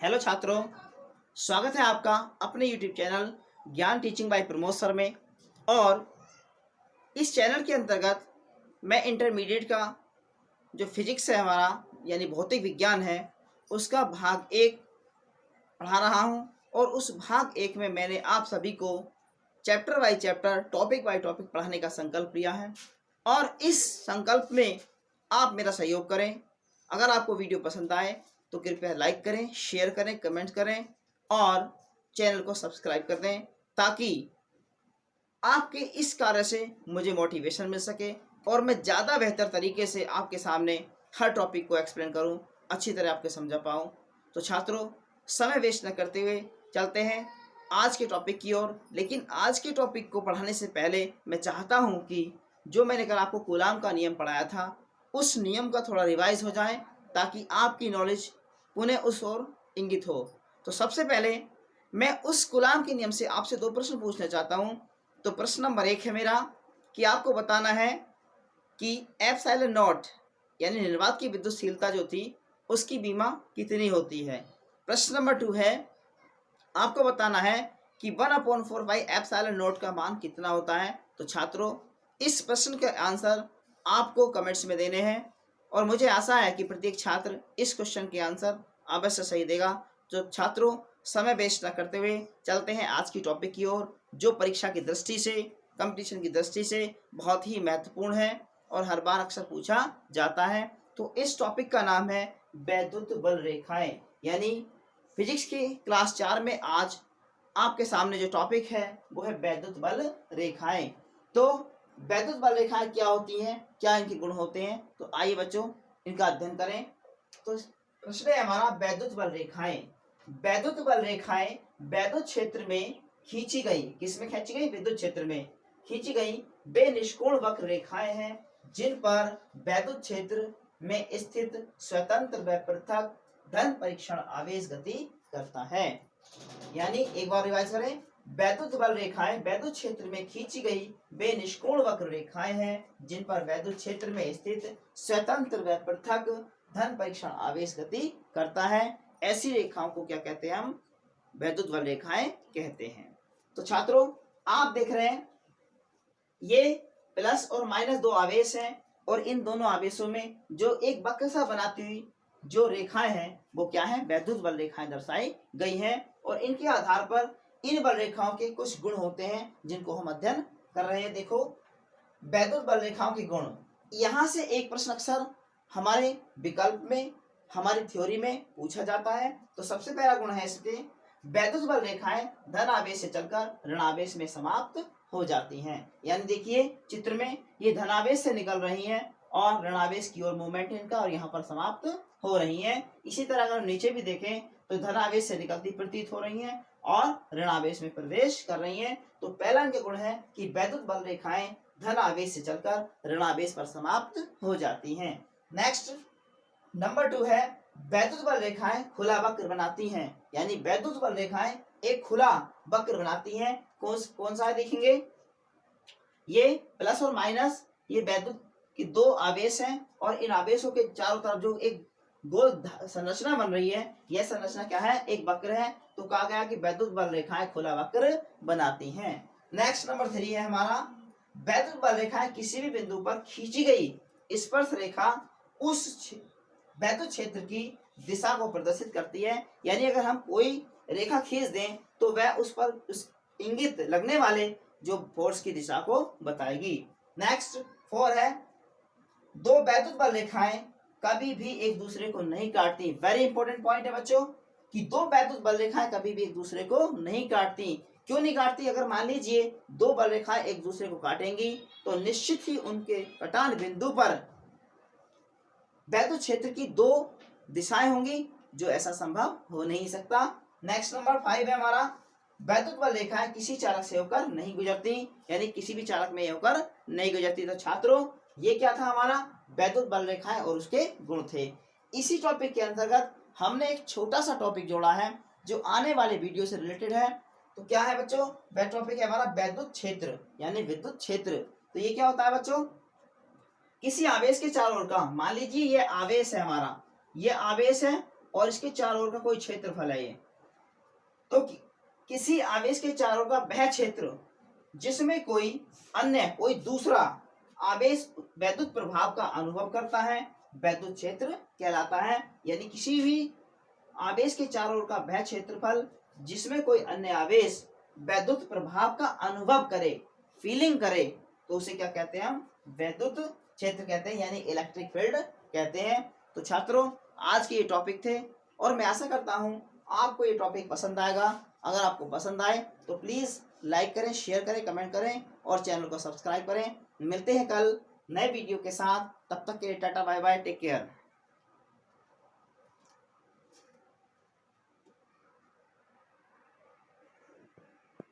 Hello छात्रों, स्वागत है आपका अपने यूट्यूब चैनल ज्ञान टीचिंग बाय प्रमोद सर में। और इस चैनल के अंतर्गत मैं इंटरमीडिएट का जो फिजिक्स है हमारा यानी भौतिक विज्ञान है उसका भाग 1 पढ़ा रहा हूं। और उस भाग 1 में मैंने आप सभी को chapter by chapter topic by topic पढ़ाने का संकल्प लिया है और इस संकल्प में आप मेरा सहयोग करें। अगर आपको वीडियो पसंद आए तो कृपया लाइक करें, शेयर करें, कमेंट करें और चैनल को सब्सक्राइब कर दें ताकि आपके इस कार्य से मुझे मोटिवेशन मिल सके और मैं ज़्यादा बेहतर तरीके से आपके सामने हर टॉपिक को एक्सप्लेन करूं, अच्छी तरह आपके समझा पाऊं। तो छात्रों, समय वेस्ट न करते हुए चलते हैं आज के टॉपिक की ओर। लेकिन आज के टॉपिक को पढ़ाने से पहले मैं चाहता हूं कि जो मैंने कल आपको कूलाम का नियम पढ़ाया था उस नियम का थोड़ा रिवाइज हो जाए ताकि आपकी नॉलेज पुनः उस ओर इंगित हो। तो सबसे पहले मैं उस कूलाम के नियम से आपसे 2 प्रश्न पूछना चाहता हूं। तो प्रश्न नंबर 1 है मेरा कि आपको बताना है कि एप्सिलॉन नॉट यानी निर्वात की विद्युतशीलता जो थी उसकी बीमा कितनी होती है। प्रश्न नंबर 2 है आपको बताना है कि 1/4 बाई एप्सिलॉन नॉट का मान कितना होता है। तो छात्रों, इस प्रश्न के आंसर आपको कमेंट्स में देने हैं और मुझे आशा है कि प्रत्येक छात्र इस क्वेश्चन के आंसर अवश्य सही देगा। तो छात्रों, समय वेस्ट न करते हुए चलते हैं आज की टॉपिक की ओर जो परीक्षा की दृष्टि से, कंपटीशन की दृष्टि से बहुत ही महत्वपूर्ण है और हर बार अक्सर पूछा जाता है। तो इस टॉपिक का नाम है वैद्युत बल रेखाएं। यानी फिजिक्स की क्लास 4 में आज आपके सामने जो टॉपिक है वो है वैद्युत बल रेखाएं। तो वैद्युत बल रेखाएं क्या होती हैं, क्या इनके गुण होते हैं, तो आइए बच्चों इनका अध्ययन करें। तो प्रश्न है हमारा वैद्युत बल रेखाएं। वैद्युत बल रेखाएं वैद्युत क्षेत्र में खींची गई, किसमें खींची गई? विद्युत क्षेत्र में खींची गई बेनिष्कोण वक्र रेखाएं हैं जिन पर वैद्युत क्षेत्र में स्थित स्वतंत्र व पृथक धन परीक्षण आवेश गति करता है। यानी एक बार रिवाइज करें, वैद्युत बल रेखाएं वैद्युत क्षेत्र में खींची गई बेनिष्कोण वक्र रेखाएं हैं जिन पर वैद्युत क्षेत्र में स्थित स्वतंत्र व पृथक धन परीक्षण आवेश गति करता है। ऐसी रेखाओं को क्या कहते हैं? हम वैद्युत बल रेखाएं कहते हैं। तो छात्रों, आप देख रहे हैं ये प्लस और माइनस 2 आवेश हैं और इन दोनों आवेशों में जो एक बक्सा बनाती हुई जो रेखाएं हैं वो क्या है? वैद्युत बल रेखाएं दर्शाई गई हैं। और इनके आधार पर इन बल रेखाओं के कुछ गुण होते हैं जिनको हम अध्ययन कर रहे हैं। देखो, वैद्युत बल रेखाओं के गुण, यहां से एक प्रश्न अक्सर हमारे विकल्प में, हमारी थ्योरी में पूछा जाता है। तो सबसे पहला गुण है इसके, वैद्युत बल रेखाएं धन आवेश से चलकर ऋण आवेश में समाप्त हो जाती हैं। यानी देखिए चित्र में ये धनावेश से निकल रही हैं और ऋणावेश की ओर मूवमेंट है इनका और यहाँ पर समाप्त हो रही हैं। इसी तरह अगर नीचे भी देखें तो धनावेश से निकलती प्रतीत हो रही हैं और ऋणावेश में प्रवेश कर रही हैं। तो पहला इनके गुण है कि वैद्युत बल रेखाएं धन आवेश से चलकर ऋणावेश पर समाप्त हो जाती हैं। नेक्स्ट नंबर 2 है वैद्युत बल रेखाएं खुला वक्र बनाती हैं। यानी वैद्युत बल रेखाएं एक खुला वक्र बनाती हैं। कौन सा है देखेंगे, ये प्लस और माइनस, ये वैद्युत की 2 आवेश हैं और इन आवेशों के चारों तरफ जो एक गोल संरचना बन रही है, यह संरचना क्या है? एक वक्र है। तो कहा गया कि वैद्युत बल रेखाएं खुला वक्र बनाती हैं। नेक्स्ट नंबर 3 है हमारा, वैद्युत बल रेखाएं किसी भी बिंदु पर खींची गई स्पर्श रेखा उस वैद्युत क्षेत्र की दिशा को प्रदर्शित करती है। यानी अगर हम कोई रेखा खींच दें तो वह उस पर उस इंगित लगने वाले जो फोर्स की दिशा को बताएगी। नेक्स्ट 4 है, 2 वैद्युत बल रेखाएं कभी भी एक दूसरे को नहीं काटती। वेरी इंपॉर्टेंट पॉइंट है बच्चों कि 2 वैद्युत बल रेखाएं कभी भी एक दूसरे को नहीं काटती। क्यों नहीं काटती? अगर मान लीजिए 2 बल रेखाएं एक दूसरे को काटेंगी तो निश्चित ही उनके कटान बिंदु पर वैद्युत क्षेत्र की 2 दिशाएं होंगी, जो ऐसा संभव हो नहीं सकता। नेक्स्ट नंबर 5 है हमारा, वैद्युत बल रेखाएं किसी चालक से होकर नहीं गुजरती। यानी किसी भी चालक में होकर नहीं गुजरती। तो छात्रों, ये क्या था? हमारा वैद्युत बल रेखाएं और उसके गुण थे। इसी टॉपिक के अंतर्गत हमने एक छोटा सा टॉपिक जोड़ा है जो आने वाले वीडियो से रिलेटेड है। तो क्या है बच्चों? वह टॉपिक है हमारा वैद्युत क्षेत्र यानी विद्युत क्षेत्र। तो ये क्या होता है बच्चों? किसी आवेश के चारों ओर का, मान लीजिए ये आवेश है हमारा, ये आवेश है और इसके चारों ओर का कोई क्षेत्रफल है ये, तो किसी आवेश के चारों ओर का वह क्षेत्र जिसमें कोई दूसरा आवेश वैद्युत प्रभाव का अनुभव करता है, वैद्युत क्षेत्र कहलाता है। यानी किसी भी आवेश के चारों ओर का वह क्षेत्रफल जिसमें कोई अन्य आवेश वैद्युत प्रभाव का अनुभव करे, फीलिंग करे, तो उसे क्या कहते हैं हम? वैद्युत क्षेत्र कहते हैं, यानी इलेक्ट्रिक फील्ड कहते हैं। तो छात्रों, आज के ये टॉपिक थे और मैं आशा करता हूँ आपको ये टॉपिक पसंद आएगा। अगर आपको पसंद आए तो प्लीज़ लाइक करें, शेयर करें, कमेंट करें और चैनल को सब्सक्राइब करें। मिलते हैं कल नए वीडियो के साथ, तब तक के लिए tata bye bye, take care.